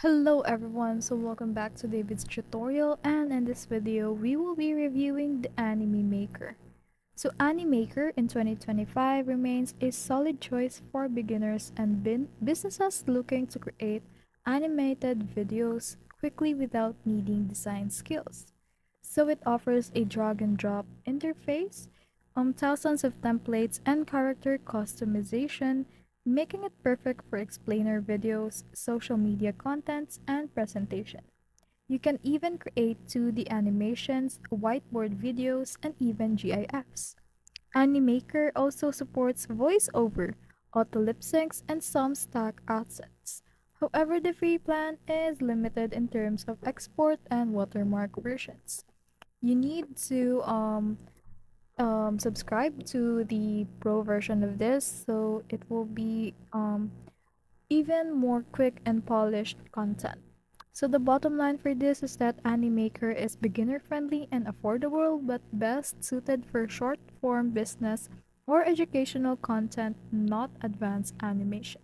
Hello everyone, so welcome back to David's tutorial, and in this video we will be reviewing the Animaker. So Animaker in 2025 remains a solid choice for beginners and businesses looking to create animated videos quickly without needing design skills. So it offers a drag and drop interface, thousands of templates and character customization, making it perfect for explainer videos, social media contents, and presentation. You can even create 2D animations, whiteboard videos, and even GIFs. Animaker also supports voiceover, auto lip syncs, and some stock assets. However, the free plan is limited in terms of export and watermark versions. You need to subscribe to the pro version of this so it will be even more quick and polished content. So the bottom line for this is that Animaker is beginner friendly and affordable but best suited for short form business or educational content, not advanced animation.